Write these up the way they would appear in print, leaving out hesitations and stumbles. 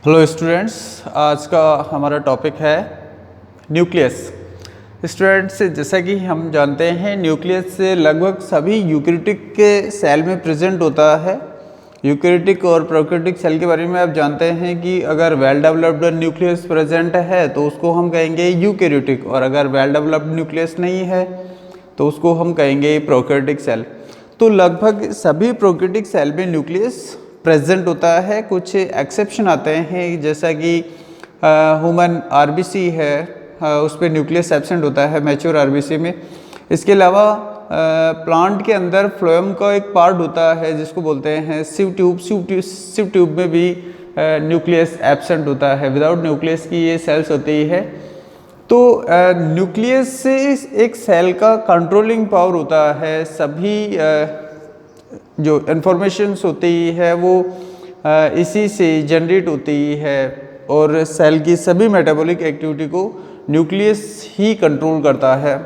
Hello students, आज का हमारा टॉपिक है न्यूक्लियस। स्टूडेंट्स, जैसा कि हम जानते हैं न्यूक्लियस से लगभग सभी यूकैरियोटिक के सेल में प्रेजेंट होता है। यूकैरियोटिक और प्रोकैरियोटिक सेल के बारे में आप जानते हैं कि अगर वेल डेवलप्ड न्यूक्लियस प्रेजेंट है तो उसको हम कहेंगे यूकैरियोटिक, और अगर वेल डेवलप्ड न्यूक्लियस नहीं है तो उसको हम कहेंगे प्रोकैरियोटिक सेल। तो लगभग सभी प्रोकैरियोटिक सेल में न्यूक्लियस प्रेजेंट होता है। कुछ एक्सेप्शन आते हैं, जैसा कि ह्यूमन आरबीसी है, उस पर न्यूक्लियस एब्सेंट होता है मैच्योर आरबीसी में। इसके अलावा प्लांट के अंदर फ्लोएम का एक पार्ट होता है जिसको बोलते हैं सिव ट्यूब। सिव ट्यूब में भी न्यूक्लियस एब्सेंट होता है। विदाउट न्यूक्लियस की ये सेल्स होती है। तो न्यूक्लियस से एक सेल का कंट्रोलिंग पावर होता है। सभी जो इन्फॉर्मेशंस होती है वो इसी से जनरेट होती है, और सेल की सभी मेटाबॉलिक एक्टिविटी को न्यूक्लियस ही कंट्रोल करता है।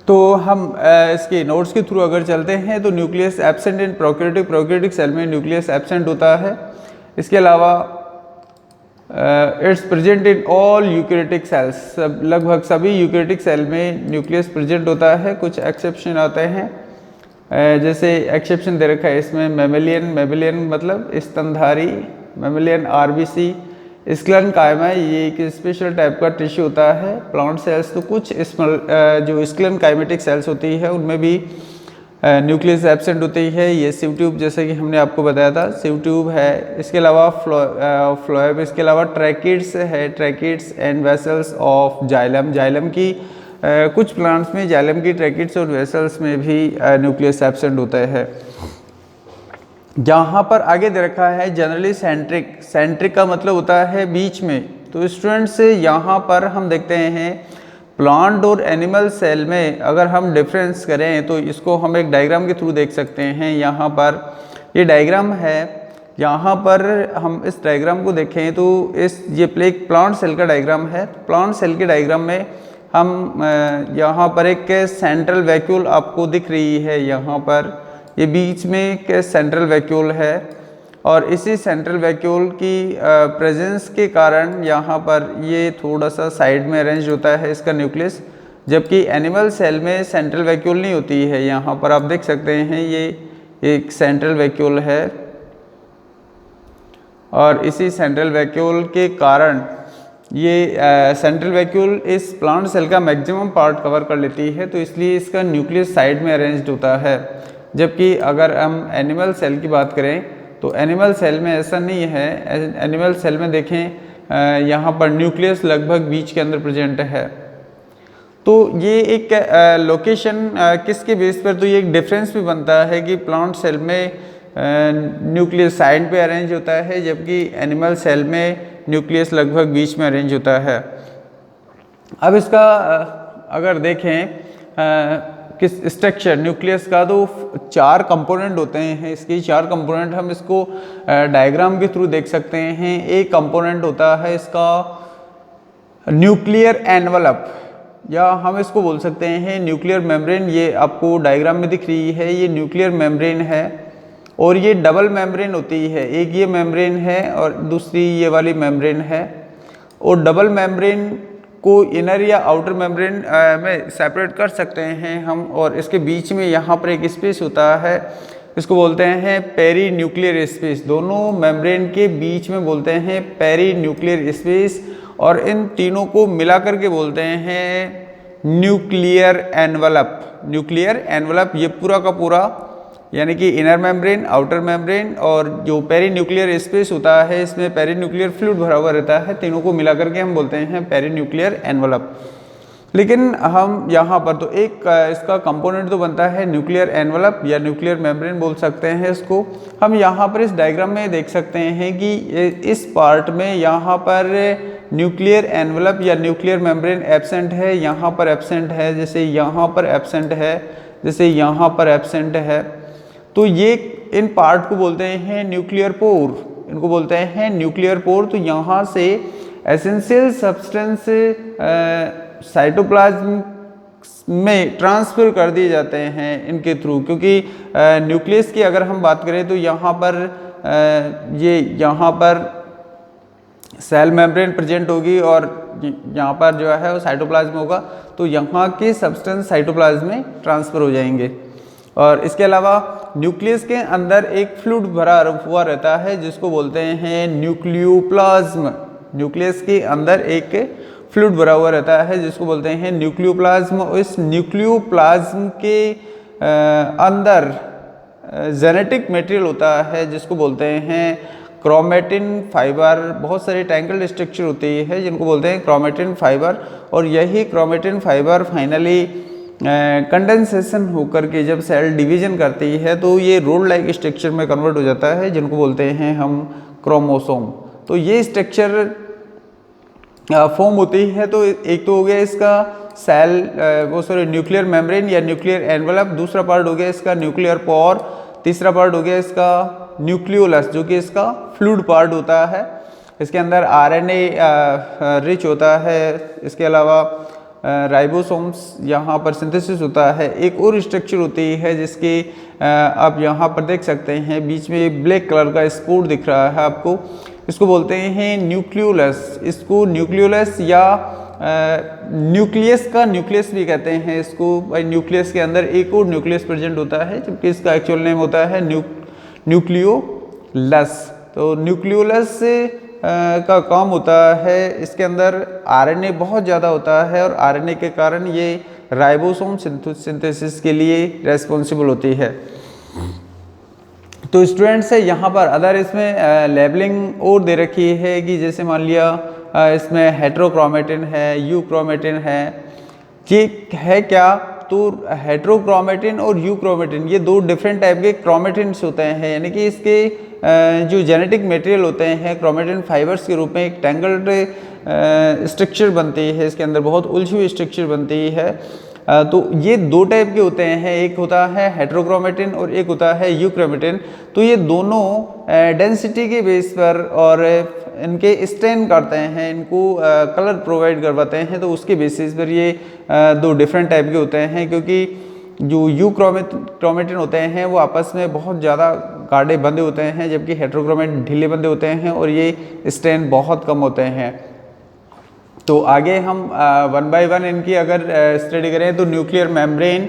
तो हम इसके नोट्स के थ्रू अगर चलते हैं तो nucleus absent in prokaryotic cell में न्यूक्लियस एब्सेंट होता है। इसके अलावा it's present in all eukaryotic cells. लगभग सभी यूकैरियोटिक सेल में न्यूक्लियस प्रेजेंट होता है। कुछ एक्सेप्शन आते हैं, जैसे एक्सेप्शन दे रखा है इसमें मेमेलियन मतलब स्तनधारी, मेमेलियन आरबीसी, स्क्लेरेनकाइमा, ये एक स्पेशल टाइप का टिश्यू होता है। प्लांट सेल्स तो कुछ जो स्क्लेरेनकाइमेटिक सेल्स होती है उनमें भी न्यूक्लियस एब्सेंट होती है। ये सिव ट्यूब, जैसे कि हमने आपको बताया था, सिव ट्यूब है। इसके अलावा फ्लोएम, इसके अलावा ट्रैकिड्स है, tracheids and vessels of xylem की कुछ प्लांट्स में जाइलम की ट्रैकिड्स और वेसल्स में भी न्यूक्लियस एब्सेंट होता है। जहाँ पर आगे दे रखा है जनरली सेंट्रिक का मतलब होता है बीच में। तो स्टूडेंट्स यहाँ पर हम देखते हैं प्लांट और एनिमल सेल में अगर हम डिफरेंस करें तो इसको हम एक डायग्राम के थ्रू देख सकते हैं। यहाँ पर ये डायग्राम है। यहाँ पर हम इस डायग्राम को देखें तो ये प्लांट सेल का डायग्राम है। प्लांट सेल के डायग्राम में हम यहाँ पर एक सेंट्रल वैक्यूल आपको दिख रही है। यहाँ पर ये बीच में एक सेंट्रल वैक्यूल है, और इसी सेंट्रल वैक्यूल की प्रेजेंस के कारण यहाँ पर ये थोड़ा सा साइड में अरेंज होता है इसका न्यूक्लियस, जबकि एनिमल सेल में सेंट्रल वैक्यूल नहीं होती है। यहाँ पर आप देख सकते हैं ये एक सेंट्रल वैक्यूल है, और इसी सेंट्रल वैक्यूल के कारण ये सेंट्रल वैक्यूल इस प्लांट सेल का मैक्सिमम पार्ट कवर कर लेती है, तो इसलिए इसका न्यूक्लियस साइड में अरेंज्ड होता है। जबकि अगर हम एनिमल सेल की बात करें तो एनिमल सेल में ऐसा नहीं है। एनिमल सेल में देखें यहाँ पर न्यूक्लियस लगभग बीच के अंदर प्रेजेंट है। तो ये एक लोकेशन किसके बेस पर, तो ये एक डिफरेंस भी बनता है कि प्लांट सेल में न्यूक्लियस साइड पे अरेंज होता है, जबकि एनिमल सेल में न्यूक्लियस लगभग बीच में अरेंज होता है। अब इसका अगर देखें किस स्ट्रक्चर न्यूक्लियस का, तो 4 कंपोनेंट होते हैं इसके। 4 कंपोनेंट हम इसको डायग्राम के थ्रू देख सकते हैं। एक कंपोनेंट होता है इसका न्यूक्लियर एनवलप, या हम इसको बोल सकते हैं न्यूक्लियर मेम्ब्रेन। ये आपको डायग्राम में दिख रही है, ये न्यूक्लियर मेम्ब्रेन है, और ये डबल मेम्ब्रेन होती है। एक ये मेम्ब्रेन है और दूसरी ये वाली मेम्ब्रेन है। और डबल मेम्ब्रेन को इनर या आउटर मेम्ब्रेन में सेपरेट कर सकते हैं हम, और इसके बीच में यहाँ पर एक स्पेस होता है, इसको बोलते हैं पेरी न्यूक्लियर स्पेस। दोनों मेम्ब्रेन के बीच में बोलते हैं पेरी न्यूक्लियर स्पेस, और इन तीनों को मिला करके बोलते हैं न्यूक्लियर एनवलप। न्यूक्लियर एनवलप ये पूरा का पूरा, यानी कि इनर मेम्ब्रेन, आउटर मेम्ब्रेन और जो पेरी न्यूक्लियर स्पेस होता है, इसमें पेरी न्यूक्लियर फ्लूइड भरा हुआ रहता है। तीनों को मिला करके हम बोलते हैं पेरी न्यूक्लियर एनवलप। लेकिन हम यहाँ पर तो एक इसका कंपोनेंट तो बनता है न्यूक्लियर एनवलप या न्यूक्लियर मेम्ब्रेन बोल सकते हैं इसको। हम यहाँ पर इस डायग्राम में देख सकते हैं कि इस पार्ट में यहाँ पर न्यूक्लियर एनवलप या न्यूक्लियर मेम्ब्रेन एब्सेंट है, यहाँ पर एब्सेंट है, जैसे यहाँ पर एब्सेंट है, जैसे यहाँ पर एब्सेंट है। तो ये इन पार्ट को बोलते हैं न्यूक्लियर पोर, इनको बोलते हैं न्यूक्लियर पोर। तो यहाँ से एसेंशियल सब्सटेंस साइटोप्लाज्म में ट्रांसफ़र कर दिए जाते हैं इनके थ्रू, क्योंकि न्यूक्लियस की अगर हम बात करें तो यहाँ पर सेल मेम्ब्रेन प्रेजेंट होगी और यहाँ पर जो है वो साइटोप्लाज्म होगा, तो यहाँ के सब्सटेंस साइटोप्लाज्म में ट्रांसफ़र हो जाएंगे। और इसके अलावा न्यूक्लियस के अंदर एक फ्लूइड भरा हुआ रहता है जिसको बोलते हैं न्यूक्लियोप्लाज्म। न्यूक्लियस के अंदर एक फ्लूइड भरा हुआ रहता है जिसको बोलते हैं न्यूक्लियोप्लाज्म। इस न्यूक्लियोप्लाज्म के अंदर जेनेटिक मटेरियल होता है जिसको बोलते हैं क्रोमेटिन फाइबर। बहुत सारी टैंगल्ड स्ट्रक्चर होती है जिनको बोलते हैं क्रोमेटिन फाइबर, और यही क्रोमेटिन फाइबर फाइनली कंडेंसेशन होकर के जब सेल डिवीजन करती है तो ये रोड लाइक स्ट्रक्चर में कन्वर्ट हो जाता है जिनको बोलते हैं हम क्रोमोसोम। तो ये स्ट्रक्चर फॉर्म होती है। तो एक तो हो गया इसका सेल न्यूक्लियर मेम्ब्रेन या न्यूक्लियर एनवेलप, दूसरा पार्ट हो गया इसका न्यूक्लियर पोर, तीसरा पार्ट हो गया इसका न्यूक्लियोलस जो कि इसका फ्लूइड पार्ट होता है। इसके अंदर आरएनए रिच होता है। इसके अलावा राइबोसोम्स यहाँ पर सिंथेसिस होता है। एक और स्ट्रक्चर होती है जिसकी आप यहाँ पर देख सकते हैं, बीच में ब्लैक कलर का स्पोर दिख रहा है आपको, इसको बोलते हैं न्यूक्लियोलस। इसको न्यूक्लियोलस या न्यूक्लियस का न्यूक्लियस भी कहते हैं इसको। भाई न्यूक्लियस के अंदर एक और न्यूक्लियस प्रेजेंट होता है जबकि इसका एक्चुअल नेम होता है न्यूक्लियोलस। तो न्यूक्लियोलस का काम होता है, इसके अंदर आरएनए बहुत ज़्यादा होता है और आरएनए के कारण ये राइबोसोम सिंथेसिस के लिए रेस्पॉन्सिबल होती है। तो स्टूडेंट्स है यहाँ पर अदर इसमें लेबलिंग और दे रखी है कि जैसे मान लिया इसमें हेट्रोक्रोमेटिन है, यूक्रोमेटिन है। ये है क्या? तो हेट्रोक्रोमेटिन और यूक्रोमेटिन ये दो डिफरेंट टाइप के क्रोमेटिन्स होते हैं, यानी कि इसके जो जेनेटिक मटेरियल होते हैं क्रोमेटिन फाइबर्स के रूप में एक टैंगल्ड स्ट्रक्चर बनती है, इसके अंदर बहुत उलझी हुई स्ट्रक्चर बनती है। तो ये दो टाइप के होते हैं, एक होता है हेट्रोक्रोमेटिन और एक होता है यूक्रोमेटिन। तो ये दोनों डेंसिटी के बेस पर और इनके स्टेन करते हैं, इनको कलर प्रोवाइड करवाते हैं, तो उसके बेसिस पर ये दो डिफरेंट टाइप के होते हैं। क्योंकि जो यूक्रोमेटिन होते हैं वो आपस में बहुत ज़्यादा गाढ़े बंधे होते हैं जबकि हेट्रोक्रोमेटिन ढीले बंधे होते हैं और ये स्टेन बहुत कम होते हैं। तो आगे हम वन बाय वन इनकी अगर स्टडी करें तो न्यूक्लियर मेम्ब्रेन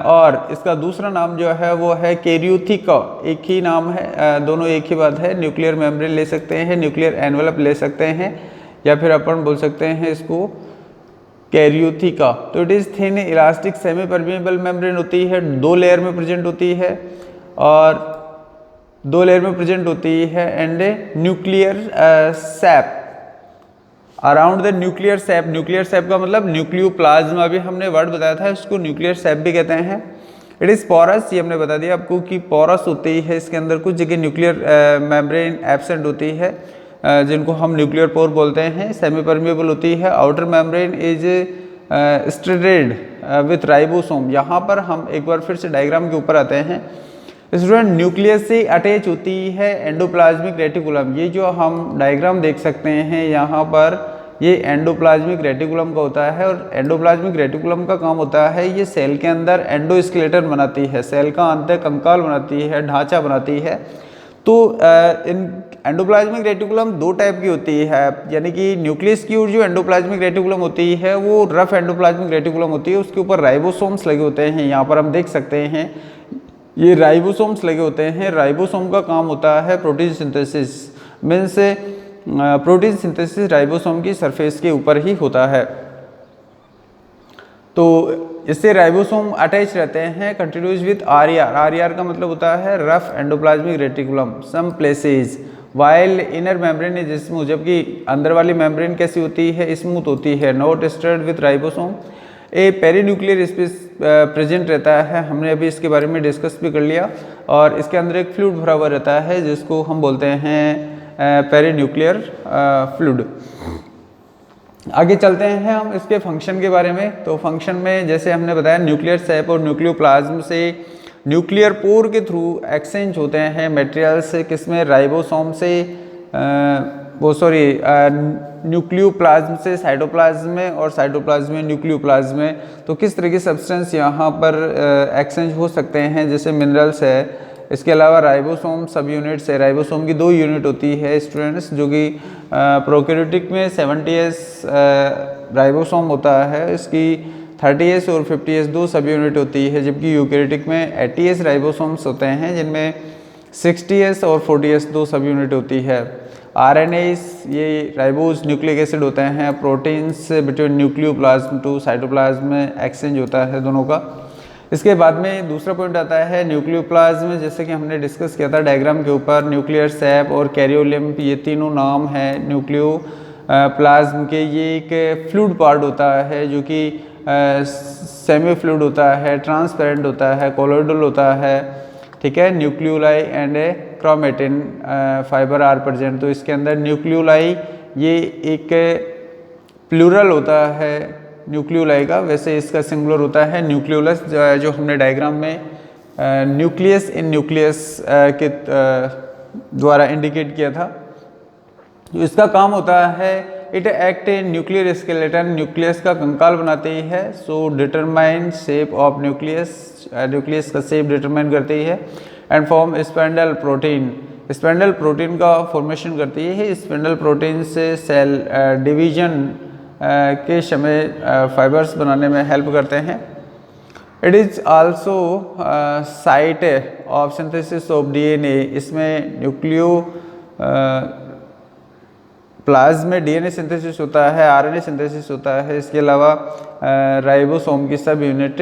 और इसका दूसरा नाम जो है वो है कैरियोथिका, एक ही नाम है, दोनों एक ही बात है। न्यूक्लियर मेम्ब्रेन ले सकते हैं, न्यूक्लियर एनवेलप ले सकते हैं, या फिर अपन बोल सकते हैं इसको कैरियोथिका। तो it is thin elastic semi permeable membrane होती है, दो लेयर में प्रेजेंट होती है और दो लेयर में प्रेजेंट होती है and nuclear SAP around the nuclear SAP. Nuclear SAP का मतलब न्यूक्लियोप्लाज्म, अभी हमने वर्ड बताया था, इसको न्यूक्लियर सैप भी कहते हैं। इट इज़ पोरस, ये हमने बता दिया आपको कि पोरस होती है, इसके अंदर कुछ जगह न्यूक्लियर मेम्ब्रेन एब्सेंट होती है जिनको हम न्यूक्लियर पोर बोलते हैं। सेमी परमिएबल होती है। Outer membrane is striated with ribosome. यहाँ पर हम एक बार फिर से डायग्राम के ऊपर आते हैं। स्टूडेंट न्यूक्लियस से अटैच होती है एंडोप्लाज्मिक रेटिकुलम। ये जो हम डायग्राम देख सकते हैं यहाँ पर, ये एंडोप्लाज्मिक रेटिकुलम का होता है और एंडोप्लाज्मिक रेटिकुलम का काम होता है ये सेल के अंदर एंडोस्केलेटन बनाती है, सेल का अंत कंकाल बनाती है, ढांचा बनाती है। तो इन एंडोप्लाज्मिक रेटिकुलम दो टाइप की होती है, यानी कि न्यूक्लियस की ओर जो एंडोप्लाज्मिक रेटिकुलम होती है वो रफ एंडोप्लाज्मिक रेटिकुलम होती है, उसके ऊपर राइबोसोम्स लगे होते हैं। यहाँ पर हम देख सकते हैं ये राइबोसोम्स लगे होते हैं। राइबोसोम का काम होता है protein synthesis, means protein synthesis ribosome की सरफेस के ऊपर ही होता है। तो इससे राइबोसोम अटैच रहते हैं कंटिन्यूस विथ आरईआर। आरईआर का मतलब होता है rough endoplasmic reticulum some places while inner membrane is smooth. जबकि अंदर वाली मेम्ब्रेन कैसी होती है? स्मूथ होती है। Not studded with ribosome. A perinuclear space present रहता है, हमने अभी इसके बारे में डिस्कस भी कर लिया। और इसके अंदर एक फ्लूइड भरा हुआ रहता है जिसको हम बोलते हैं पेरीन्यूक्लियर फ्लूइड। आगे चलते हैं हम इसके फंक्शन के बारे में। तो फंक्शन में जैसे हमने बताया न्यूक्लियर सैप और न्यूक्लियोप्लाज्म से न्यूक्लियर पोर के थ्रू एक्सचेंज होते हैं मटेरियल्स, किसमें? राइबोसोम से न्यूक्लियोप्लाज्म से साइटोप्लाज्म में और साइटोप्लाज्म में न्यूक्लियोप्लाज्म में। तो किस तरह के सब्सटेंस यहाँ पर एक्सचेंज हो सकते हैं? जैसे मिनरल्स है इसके अलावा राइबोसोम सब यूनिट्स है। राइबोसोम की 2 यूनिट होती है स्टूडेंट्स, जो कि प्रोकैरियोटिक में 70S राइबोसोम होता है, इसकी 30S और 50S 2 सब यूनिट होती है, जबकि यूकैरियोटिक में 80S राइबोसोम्स होते हैं जिनमें 60S और 40S 2 सब यूनिट होती है। RNAs ये राइबोज न्यूक्लिक एसिड होते हैं। Proteins between nucleoplasm to cytoplasm में एक्सचेंज होता है दोनों का। इसके बाद में दूसरा पॉइंट आता है न्यूक्लियोप्लाज्म, जैसे कि हमने डिस्कस किया था डायग्राम के ऊपर। न्यूक्लियर सैप और कैरियोलिम्ब ये तीनों नाम हैं न्यूक्लियो प्लाज्म के। ये एक फ्लूइड पार्ट होता है जो कि सेमी फ्लूइड होता है, ट्रांसपेरेंट होता है, कोलोइडल होता है, ठीक है। Nucleoli and chromatin fibre are present. तो इसके अंदर न्यूक्लियोलाई ये एक प्लूरल होता है न्यूक्लियोलाई का, वैसे इसका सिंगुलर होता है न्यूक्लियोलस, जो हमने डायग्राम में न्यूक्लियस इन न्यूक्लियस के द्वारा इंडिकेट किया था। तो इसका काम होता है it act nuclear skeleton, nucleus का कंकाल बनाती है। So determine shape of nucleus, nucleus का शेप डिटरमाइन करती है। And form spindle protein, spindle protein का फॉर्मेशन करती है। स्पेंडल प्रोटीन से सेल डिवीजन के समय फाइबर्स बनाने में हेल्प करते हैं। It is also site of synthesis of DNA। इसमें न्यूक्लियो प्लाज्म में DNA सिंथेसिस होता है, RNA सिंथेसिस होता है। इसके अलावा राइबोसोम की सब यूनिट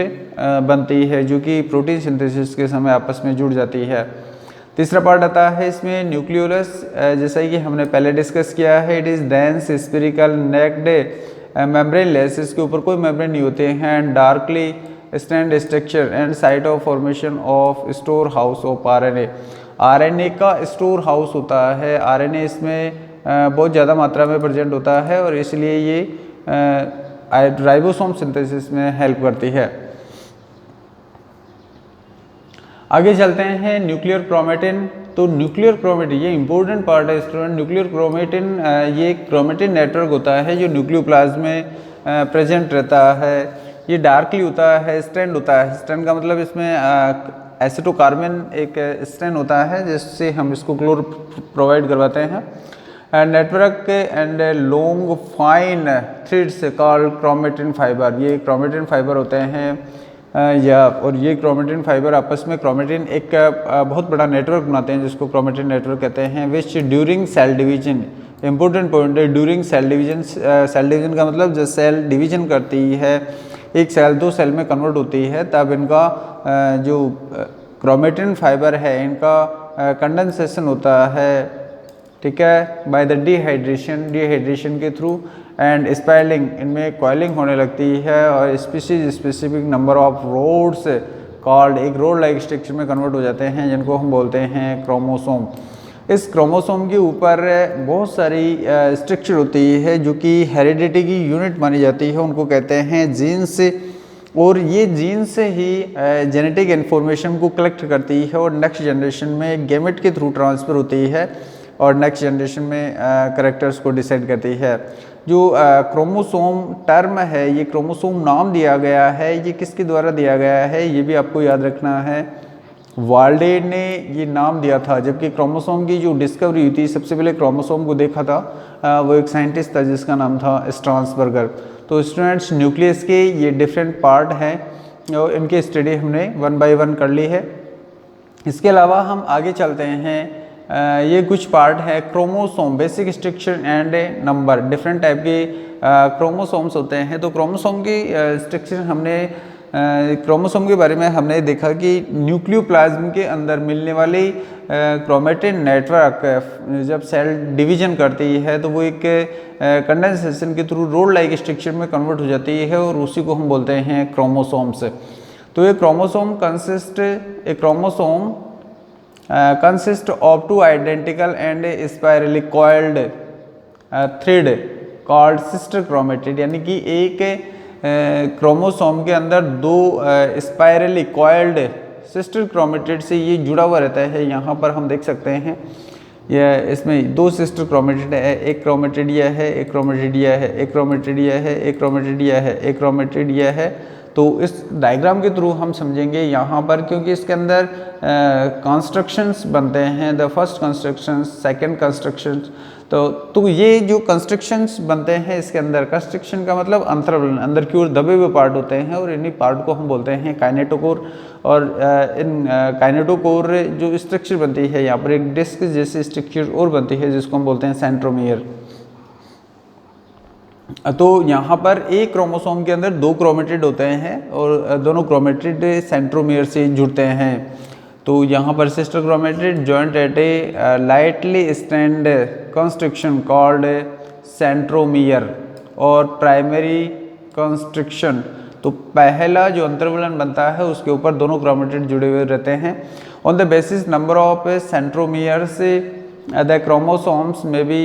बनती है जो कि प्रोटीन सिंथेसिस के समय आपस में जुड़ जाती है। तीसरा पार्ट आता है इसमें न्यूक्लियोलस, जैसा कि हमने पहले डिस्कस किया है। It is dense spherical naked membraneless, इसके ऊपर कोई मेम्ब्रेन नहीं होते हैं। And darkly stand structure and site of formation of store house of RNA का स्टोर हाउस होता है। RNA इसमें बहुत ज़्यादा मात्रा में प्रेजेंट होता है और इसलिए ये राइबोसोम सिंथेसिस में हेल्प करती है। आगे चलते हैं न्यूक्लियर क्रोमेटिन। तो न्यूक्लियर क्रोमेटिन ये इंपॉर्टेंट पार्ट है स्टूडेंट। न्यूक्लियर क्रोमेटिन ये क्रोमेटिन नेटवर्क होता है जो न्यूक्लियोप्लाज्म में प्रेजेंट रहता है। ये डार्कली होता है, स्ट्रैंड होता है। स्ट्रैंड का मतलब इसमें एसिटोकार्बन एक स्ट्रैंड होता है जिससे हम इसको क्लोर प्रोवाइड करवाते हैं। Network and long fine threads called chromatin fibre, ये क्रोमेटिन फाइबर होते हैं और ये क्रोमेटिन फाइबर आपस में क्रोमेटिन एक बहुत बड़ा नेटवर्क बनाते हैं जिसको क्रोमेटिन नेटवर्क कहते हैं। Which during cell division, important point है during cell division. Cell division का मतलब जब सेल डिवीजन करती है, एक सेल 2 सेल में कन्वर्ट होती है, तब इनका जो क्रोमेटिन फाइबर है इनका कंडेंसेशन होता है, ठीक है, बाय द डिहाइड्रेशन के थ्रू एंड स्पाइरलिंग, इनमें कॉइलिंग होने लगती है और specific number of rods called, एक रोड लाइक स्ट्रक्चर में कन्वर्ट हो जाते हैं जिनको हम बोलते हैं क्रोमोसोम। इस क्रोमोसोम के ऊपर बहुत सारी स्ट्रक्चर होती है जो कि हेरिडिटी की यूनिट मानी जाती है, उनको कहते हैं जीन्स। और ये जीन से ही जेनेटिक इन्फॉर्मेशन को कलेक्ट करती है और नेक्स्ट जनरेशन में गैमेट के थ्रू ट्रांसफ़र होती है और नेक्स्ट जनरेशन में कैरेक्टर्स को डिसाइड करती है। जो क्रोमोसोम टर्म है, ये क्रोमोसोम नाम दिया गया है, ये किसके द्वारा दिया गया है ये भी आपको याद रखना है। वाल्डे ने ये नाम दिया था, जबकि क्रोमोसोम की जो डिस्कवरी हुई थी, सबसे पहले क्रोमोसोम को देखा था वो एक साइंटिस्ट था जिसका नाम था स्ट्रासबर्गर। तो स्टूडेंट्स न्यूक्लियस के ये डिफरेंट पार्ट हैं और इनकी स्टडी हमने 1 बाय 1 कर ली है। इसके अलावा हम आगे चलते हैं, ये कुछ पार्ट है chromosome, basic structure and number. Different type के क्रोमोसोम्स होते हैं। तो क्रोमोसोम की स्ट्रक्चर हमने क्रोमोसोम के बारे में हमने देखा कि न्यूक्लियोप्लाज्म के अंदर मिलने वाली क्रोमेटिन नेटवर्क जब सेल डिवीजन करती है तो वो एक कंडेंसेशन के थ्रू रोड लाइक स्ट्रक्चर में कन्वर्ट हो जाती है और उसी को हम बोलते हैं क्रोमोसोम्स। तो ये chromosome consist of 2 identical and spirally coiled thread called sister chromatid, यानी कि एक क्रोमोसोम के अंदर 2 स्पाइरली कॉइल्ड सिस्टर क्रोमेटिड से ये जुड़ा हुआ रहता है। यहाँ पर हम देख सकते हैं ये इसमें 2 सिस्टर क्रोमेटिड है, एक क्रोमेटिड यह है, एक क्रोमेटिड यह है, एक क्रोमेटिड यह है, एक क्रोमेटिड यह है, एक क्रोमेटिड यह है। तो इस डायग्राम के थ्रू हम समझेंगे यहाँ पर, क्योंकि इसके अंदर कंस्ट्रक्शंस बनते हैं, the first constructions, second constructions. तो ये जो कंस्ट्रक्शंस बनते हैं इसके अंदर, कंस्ट्रक्शन का मतलब अंतर्वलन, अंदर की ओर दबे हुए पार्ट होते हैं और इन्हीं पार्ट को हम बोलते हैं काइनेटोकोर। और इन काइनेटोकोर जो स्ट्रक्चर बनती है यहाँ पर एक डिस्क जैसी स्ट्रक्चर और बनती है जिसको हम बोलते हैं सेंट्रोमियर। तो यहाँ पर एक क्रोमोसोम के अंदर 2 क्रोमेटिड होते हैं और दोनों क्रोमेटिड सेंट्रोमियर से जुड़ते हैं। तो यहाँ पर sister chromatid joint at a lightly stand construction called centromere और प्राइमरी कंस्ट्रक्शन। तो पहला जो अंतर्वलन बनता है उसके ऊपर दोनों क्रोमेटिड जुड़े हुए रहते हैं। On the basis number of centromeres the chromosomes में भी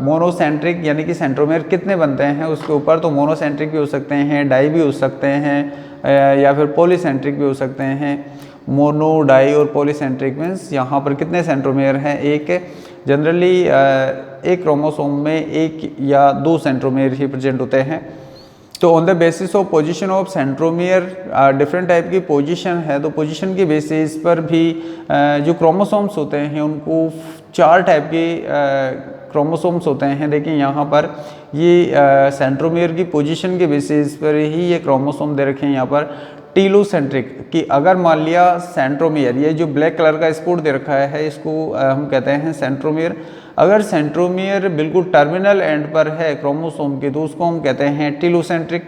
मोनोसेंट्रिक, यानी कि सेंट्रोमियर कितने बनते हैं उसके ऊपर, तो मोनोसेंट्रिक भी हो सकते हैं, डाई भी हो सकते हैं, या फिर पॉलीसेंट्रिक भी हो सकते हैं। मोनो, डाई और पॉलीसेंट्रिक मीन्स यहाँ पर कितने सेंट्रोमियर हैं, एक जनरली एक क्रोमोसोम में 1 या 2 सेंट्रोमियर ही प्रेजेंट होते हैं। तो on the basis of position of centromere different type की पोजीशन है, तो पोजीशन के बेसिस पर भी जो क्रोमोसोम्स होते हैं उनको 4 टाइप के क्रोमोसोम्स होते हैं। देखिए यहाँ पर ये सेंट्रोमियर की पोजीशन के बेसिस पर ही ये क्रोमोसोम दे रखे हैं यहाँ पर टीलोसेंट्रिक, कि अगर मान लिया सेंट्रोमियर, ये जो ब्लैक कलर का स्पॉट दे रखा है इसको हम कहते हैं सेंट्रोमियर। अगर सेंट्रोमियर बिल्कुल टर्मिनल एंड पर है क्रोमोसोम के तो उसको हम कहते हैं टीलोसेंट्रिक।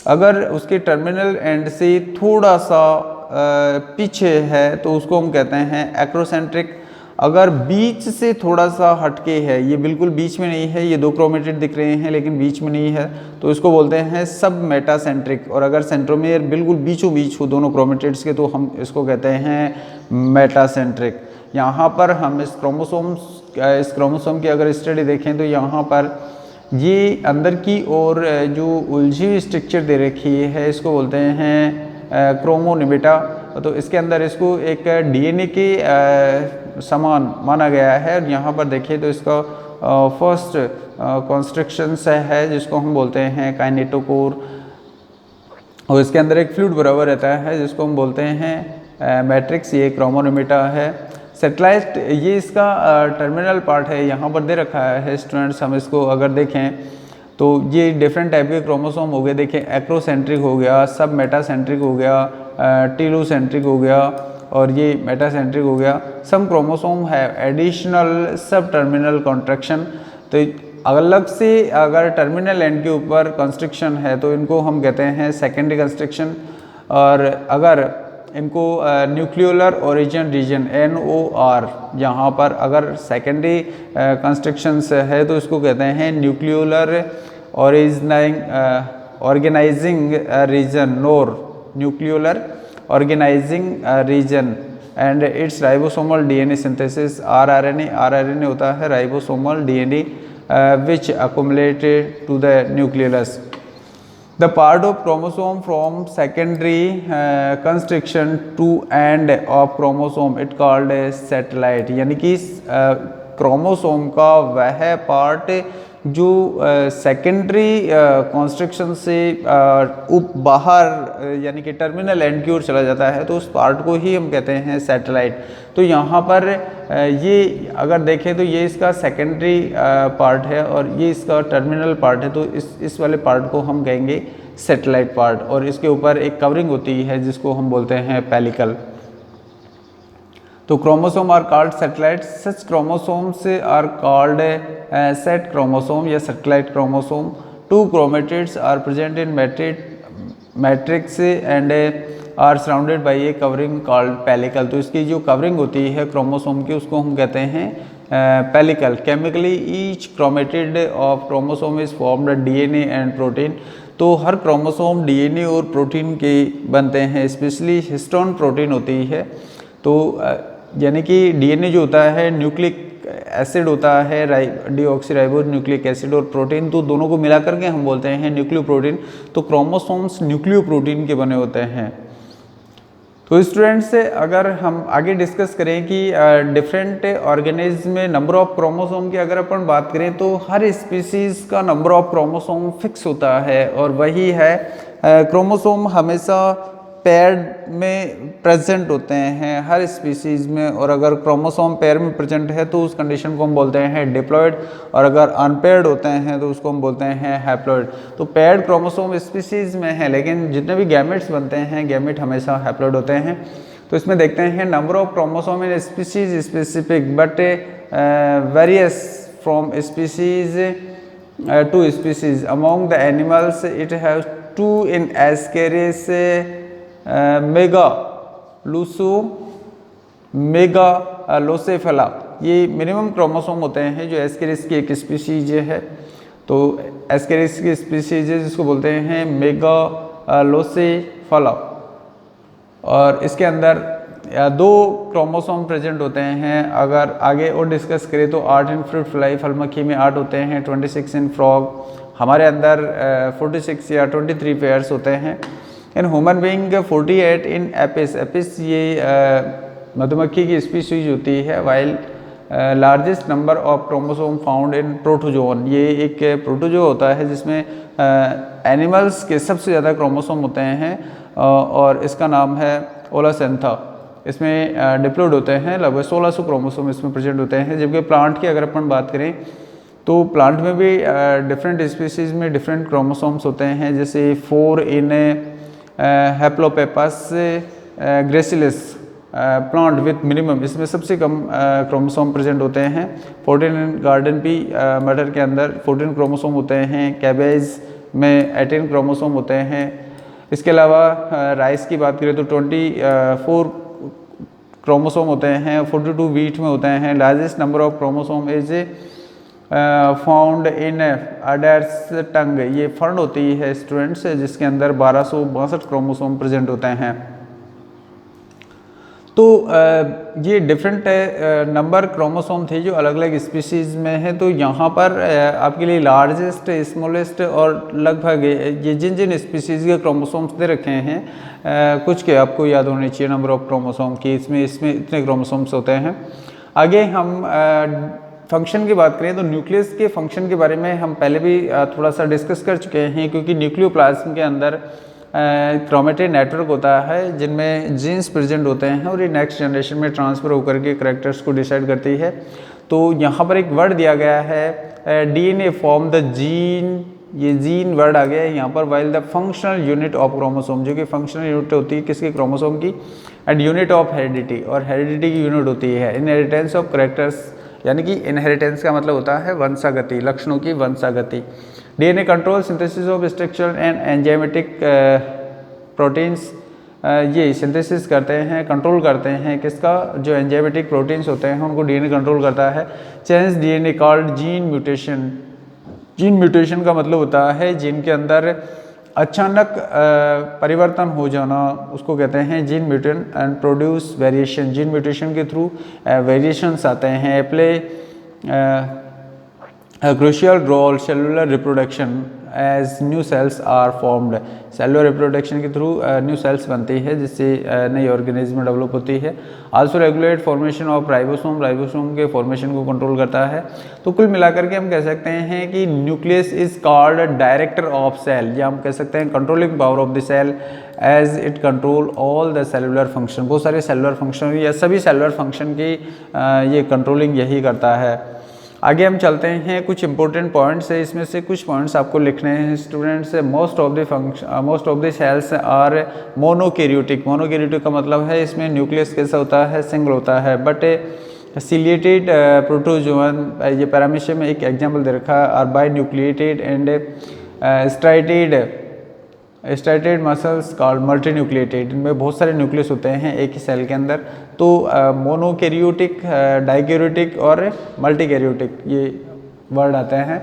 अगर उसके टर्मिनल एंड से थोड़ा सा पीछे है तो उसको हम कहते हैं एक्रोसेंट्रिक। अगर बीच से थोड़ा सा हटके है, ये बिल्कुल बीच में नहीं है, ये 2 क्रोमेटिड दिख रहे हैं लेकिन बीच में नहीं है, तो इसको बोलते हैं सब मेटासेंट्रिक। और अगर सेंट्रोमियर बिल्कुल बीचों बीच हो दोनों क्रोमेटिड्स के तो हम इसको कहते हैं मेटासेंट्रिक। यहाँ पर हम इस क्रोमोसोम की अगर स्टडी देखें तो यहाँ पर ये अंदर की ओर जो उलझी हुई स्ट्रक्चर दे रखी है इसको बोलते हैं क्रोमोनिमिटा। तो इसके अंदर इसको एक डीएनए के समान माना गया है। यहाँ पर देखिए तो इसका फर्स्ट कंस्ट्रक्शन है जिसको हम बोलते हैं काइनेटोकोर, और इसके अंदर एक फ्लूइड भरा हुआ रहता है जिसको हम बोलते हैं मैट्रिक्स, ये क्रोमोनिमिटा है। सेटेलाइट ये इसका टर्मिनल पार्ट है, यहाँ पर दे रखा है स्टूडेंट्स। हम इसको अगर देखें तो ये डिफरेंट टाइप के क्रोमोसोम हो गए, देखिए एक्रोसेंट्रिक हो गया, सब मेटासेंट्रिक हो गया, टीलोसेंट्रिक हो गया और ये मेटासेंट्रिक हो गया। सम क्रोमोसोम है एडिशनल सब टर्मिनल कॉन्ट्रैक्शन। तो अलग से अगर टर्मिनल एंड के ऊपर कंस्ट्रक्शन है तो इनको हम कहते हैं सेकेंडरी कंस्ट्रक्शन। और अगर इनको न्यूक्लियोलर ओरिजिन रीजन NOR, यहाँ पर अगर सेकेंडरी कंस्ट्रक्शंस है तो इसको कहते हैं nucleolar organising region NOR, nucleolar organising region. And it's ribosomal DNA synthesis RRNA होता है ribosomal DNA which accumulated to the nucleus. The part of chromosome from secondary construction to end of chromosome it called a satellite, यानी कि chromosome का वह part जो secondary constriction से बाहर यानी कि टर्मिनल एंड की ओर चला जाता है तो उस पार्ट को ही हम कहते हैं सैटेलाइट। तो यहाँ पर ये अगर देखें तो ये इसका सेकेंडरी पार्ट है और ये इसका टर्मिनल पार्ट है, तो इस वाले पार्ट को हम कहेंगे सैटेलाइट पार्ट। और इसके ऊपर एक कवरिंग होती है जिसको हम बोलते हैं पेलिकल। तो chromosome are called satellite, such chromosomes are called set chromosome या satellite chromosome. 2 chromatids are present in matrix and are surrounded by a covering called pellicle. तो इसकी जो कवरिंग होती है क्रोमोसोम की उसको हम कहते हैं pellicle. Chemically each chromatid of chromosome is formed DNA and protein. तो हर क्रोमोसोम DNA और प्रोटीन के बनते हैं, स्पेशली हिस्टोन प्रोटीन होती है। तो यानी कि DNA जो होता है न्यूक्लिक एसिड होता है, डीऑक्सीराइबो न्यूक्लिक एसिड, और प्रोटीन, तो दोनों को मिला करके हम बोलते हैं न्यूक्लियोप्रोटीन। तो क्रोमोसोम्स न्यूक्लियोप्रोटीन के बने होते हैं। तो स्टूडेंट्स अगर हम आगे डिस्कस करें कि डिफरेंट ऑर्गेनिज्म में नंबर ऑफ क्रोमोसोम की अगर अपन बात करें तो हर स्पीसीज का नंबर ऑफ क्रोमोसोम फिक्स होता है और वही है क्रोमोसोम हमेशा पेयर में प्रेजेंट होते हैं हर स्पीसीज में, और अगर क्रोमोसोम पेयर में प्रेजेंट है तो उस कंडीशन को हम बोलते हैं डिप्लॉयड, और अगर अनपेयर्ड होते हैं तो उसको हम बोलते हैं हैप्लॉयड। तो पेयर्ड क्रोमोसोम स्पीसीज में है, लेकिन जितने भी गैमेट्स बनते हैं गैमेट हमेशा हैप्लॉयड होते हैं। तो इसमें देखते हैं number of chromosome in species specific but various from species to species among the animals it have 2 in ascaris मेगा लूसो मेगा लोसेफेला। ये मिनिमम क्रोमोसोम होते हैं जो एस्केरिस की एक स्पीसीज है। तो एस्केरिस की स्पीसीज जिसको बोलते हैं मेगा लोसेफेला, और इसके अंदर 2 क्रोमोसोम प्रेजेंट होते हैं। अगर आगे और डिस्कस करें तो 8 इन फ्रूट फ्लाई, फल मक्खी में 8 होते हैं, 26 इन फ्रॉग, हमारे अंदर 46 या 23 पेयर्स होते हैं। In human being 48 in Apis, Apis ये मधुमक्खी की स्पीसीज होती है। While largest number of chromosome found in protozoan, ये एक प्रोटोजो होता है जिसमें एनिमल्स के सबसे ज़्यादा क्रोमोसोम होते हैं और इसका नाम है ओलासेंथा। इसमें डिप्लॉयड होते हैं, लगभग 1600 क्रोमोसोम इसमें प्रेजेंट होते हैं। जबकि प्लांट की अगर अपन बात करें तो प्लांट में भी डिफरेंट स्पीसीज में डिफरेंट क्रोमोसोम्स होते हैं, जैसे 4 इन हैप्लोपेपस ग्रेसिलिस प्लांट विथ मिनिमम, इसमें सबसे कम क्रोमोसोम प्रेजेंट होते हैं। 14 इन गार्डन भी मटर के अंदर 14 क्रोमोसोम होते हैं। कैबेज में 18 क्रोमोसोम होते हैं। इसके अलावा राइस की बात करें तो 24 क्रोमोसोम होते हैं, 42 वीट में होते हैं। Largest number of chromosome is found in adder's tongue, ये फर्न होती है स्टूडेंट्स जिसके अंदर 1262 क्रोमोसोम प्रेजेंट होते हैं। तो ये डिफरेंट नंबर क्रोमोसोम थे जो अलग अलग स्पीसीज में है। तो यहाँ पर आपके लिए लार्जेस्ट, स्मॉलेस्ट और लगभग ये जिन जिन स्पीसीज के क्रोमोसोम्स दे रखे हैं कुछ के आपको याद होने चाहिए नंबर ऑफ क्रोमोसोम की, इसमें इतने क्रोमोसोम्स होते हैं। आगे हम फंक्शन की बात करें तो न्यूक्लियस के फंक्शन के बारे में हम पहले भी थोड़ा सा डिस्कस कर चुके हैं, क्योंकि न्यूक्लियोप्लाज्म के अंदर क्रोमेटिन नेटवर्क होता है जिनमें जीन्स प्रेजेंट होते हैं और ये नेक्स्ट जनरेशन में ट्रांसफ़र होकर के करैक्टर्स को डिसाइड करती है। तो यहाँ पर एक वर्ड दिया गया है डीएनए फॉर्म द जीन, ये जीन वर्ड आ गया है यहाँ पर। While the functional unit of chromosome, जो कि फंक्शनल यूनिट होती है किसके, क्रोमोसोम की, एंड यूनिट ऑफ हेरिडिटी, और हेरिडिटी की यूनिट होती है इनहेरिटेंस ऑफ करैक्टर्स, यानी कि इनहेरिटेंस का मतलब होता है वंशागति, लक्षणों की वंशागति। DNA control synthesis of structural and enzymatic proteins, ये सिंथेसिस करते हैं, कंट्रोल करते हैं किसका, जो एंजाइमेटिक प्रोटीन्स होते हैं उनको डीएनए कंट्रोल करता है। Change DNA called gene mutation, gene mutation का मतलब होता है जीन के अंदर अचानक परिवर्तन हो जाना, उसको कहते हैं gene mutation and produce variation. Gene mutation के थ्रू वेरिएशंस आते हैं। Play crucial role cellular reproduction as new cells are formed, cellular reproduction के थ्रू न्यू सेल्स बनती है जिससे नई ऑर्गेनिज्म डेवलप होती है। Also regulate formation of ribosome, ribosome के फॉर्मेशन को कंट्रोल करता है। तो कुल मिलाकर के हम कह सकते हैं कि nucleus is called director of cell, या हम कह सकते हैं controlling power of the cell as it control all the cellular function. बहुत सारे सेलुलर फंक्शन या सभी सेलुलर फंक्शन की ये कंट्रोलिंग यही करता है। आगे हम चलते हैं, कुछ इंपॉर्टेंट पॉइंट्स है, इसमें से कुछ पॉइंट्स आपको लिखने हैं students. Most of the cells are monokaryotic, monokaryotic का मतलब है इसमें न्यूक्लियस कैसा होता है, सिंगल होता है। बट सिलिएटेड प्रोटोजोन, ये पैरामीशियम में एक एग्जाम्पल दे रखा है, are binucleated and striated muscles called multinucleated, इनमें बहुत सारे न्यूक्लियस होते हैं एक ही सेल के अंदर। तो मोनोकैरियोटिक, डाइकैरियोटिक और मल्टीकैरियोटिक ये वर्ड आते हैं।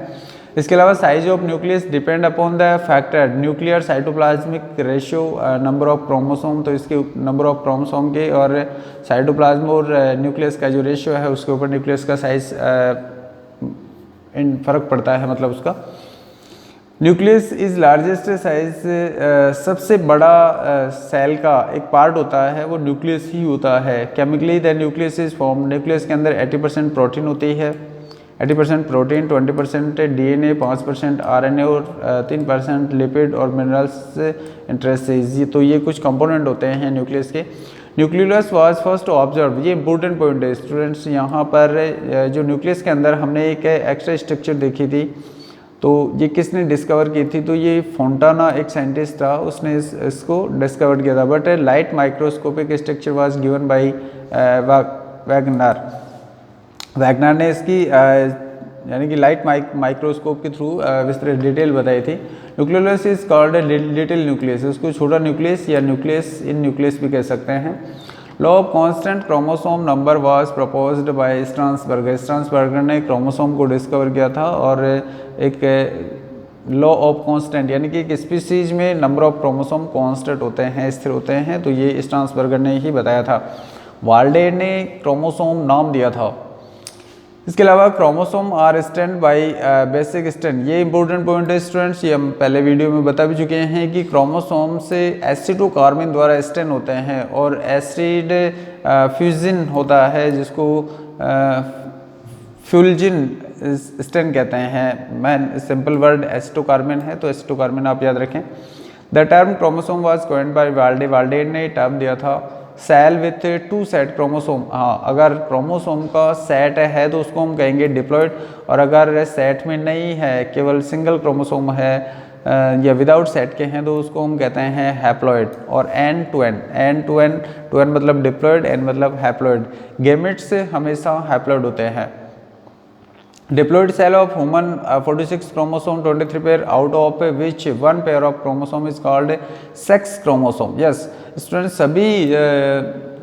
इसके अलावा size of nucleus depend upon the factor nuclear cytoplasmic ratio number of chromosome, तो इसके नंबर ऑफ क्रोमोसोम के और साइटोप्लाज्म और न्यूक्लियस का जो रेशियो है उसके ऊपर न्यूक्लियस का साइज इन फर्क पड़ता है, मतलब उसका। न्यूक्लियस इज़ लार्जेस्ट साइज, सबसे बड़ा सेल का एक पार्ट होता है वो न्यूक्लियस ही होता है। Chemically the nucleus is form, nucleus के अंदर 80% प्रोटीन होती है, 80% प्रोटीन, 20% डीएनए, 5% आरएनए और 3% लिपिड और मिनरल्स इंटरेस्टेज। तो ये कुछ कंपोनेंट होते हैं न्यूक्लियस के। न्यूक्लियस वाज फर्स्ट ऑब्जर्व, ये इंपॉर्टेंट पॉइंट है स्टूडेंट्स। यहाँ पर जो न्यूक्लियस के अंदर हमने एक एक्स्ट्रा स्ट्रक्चर देखी थी, तो ये किसने डिस्कवर की थी? तो ये फोंटाना एक साइंटिस्ट था, उसने इसको डिस्कवर किया था। But light microscopic structure was given by Wagner. Wagner ने इसकी यानी कि लाइट माइक्रोस्कोप के थ्रू विस्तृत डिटेल बताई थी। Nucleus is called little nucleus, उसको छोटा न्यूक्लियस या न्यूक्लियस इन न्यूक्लियस भी कह सकते हैं। Law of constant chromosome number was proposed by Strasburger. Strasburger ने क्रोमोसोम को डिस्कवर किया था और एक लॉ ऑफ कांस्टेंट यानी कि एक स्पीसीज में नंबर ऑफ क्रोमोसोम कांस्टेंट होते हैं, स्थिर होते हैं, तो ये स्ट्रासबर्गर ने ही बताया था। वाल्डे ने क्रोमोसोम नाम दिया था। इसके अलावा chromosome are stand by basic stand, ये इंपॉर्टेंट पॉइंट है स्टूडेंट्स, ये हम पहले वीडियो में बता भी चुके हैं कि क्रोमोसोम से एसिडोकार्बन द्वारा स्टैंड होते हैं और एसिड फ्यूजन होता है जिसको फ्यूल्जिन स्टैंड कहते हैं। मैं सिंपल वर्ड एसिडोकार्बन है, तो एसिडोकार्बन आप याद रखें। The term chromosome was coined by Waldeyer, Waldeyer ने टर्म दिया था। सेल विथ 2 सेट क्रोमोसोम, हाँ अगर क्रोमोसोम का सेट है तो उसको हम कहेंगे डिप्लॉइड, और अगर सेट में नहीं है, केवल सिंगल क्रोमोसोम है या विदाउट सेट के हैं, तो उसको हम कहते हैं हैप्लॉइड। और एन टू एन मतलब डिप्लॉइड, एन मतलब हैप्लॉइड। गेमेट्स हमेशा हैप्लॉइड होते हैं। Diploid cell of human 46 chromosome, 23 pair, out of which 1 pair of chromosome is called sex chromosome. Yes, student सभी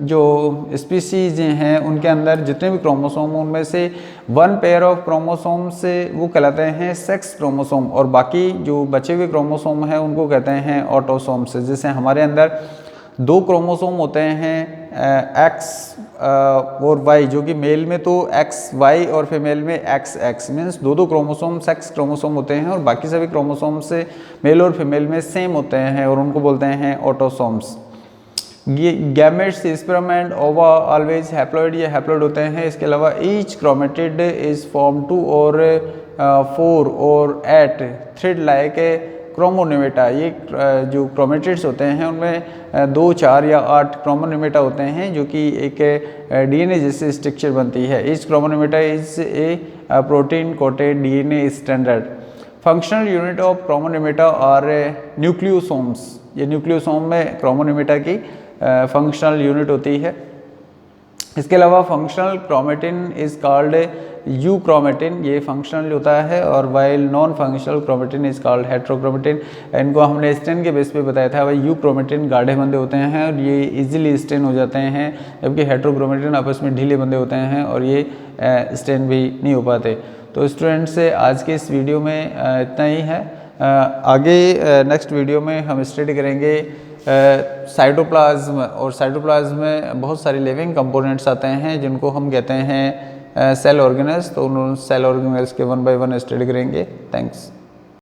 जो स्पीसीज हैं उनके अंदर जितने भी क्रोमोसोम हैं उनमें से 1 पेयर ऑफ क्रोमोसोम से वो कहलाते हैं सेक्स क्रोमोसोम, और बाकी जो बचे हुए क्रोमोसोम हैं उनको कहते हैं ऑटोसोम्स। जैसे हमारे अंदर 2 क्रोमोसोम होते हैं एक्स और वाई, जो कि मेल में तो एक्स वाई और फीमेल में x x, means 2 chromosome sex chromosome होते हैं, और बाकी सभी क्रोमोसोम से मेल और फीमेल में सेम होते हैं और उनको बोलते हैं ऑटोसोम्स। ये गैमेट्स, स्पर्म एंड ओवा ऑलवेज हैप्लॉइड, ये हैप्लॉइड होते हैं। इसके अलावा ईच क्रोमेटिड इज फॉर्म 2 और 4 और 8 थ्रेड लाइक क्रोमोनिमेटा। ये जो क्रोमेटिड्स होते हैं उनमें 2, 4 या 8 क्रोमोनिमेटा होते हैं जो कि एक डीएनए जैसे स्ट्रक्चर बनती है। Each chromonemata is a protein coated DNA standard. Functional unit of chromonemata are nucleosomes, ये न्यूक्लियोसोम में क्रोमोनिमेटा की फंक्शनल यूनिट होती है। इसके अलावा functional chromatin is called euchromatin, ये फंक्शनल होता है, और while non functional chromatin is called heterochromatin. इनको हमने स्टेन के बेस पे बताया था, भाई यूक्रोमेटिन गाढ़े बंधे होते हैं और ये इजीली स्टेन हो जाते हैं, जबकि हेट्रोक्रोमेटिन आपस में ढीले बंधे होते हैं और ये स्टेन भी नहीं हो पाते। तो स्टूडेंट्स आज के इस वीडियो में इतना ही है। आगे नेक्स्ट वीडियो में हम स्टडी करेंगे साइटोप्लाज्म, और साइटोप्लाज्म में बहुत सारे लिविंग कंपोनेंट्स आते हैं जिनको हम कहते हैं सेल ऑर्गेनेल्स। तो उन सेल ऑर्गेनेल्स के 1 बाय 1 स्टडी करेंगे। थैंक्स।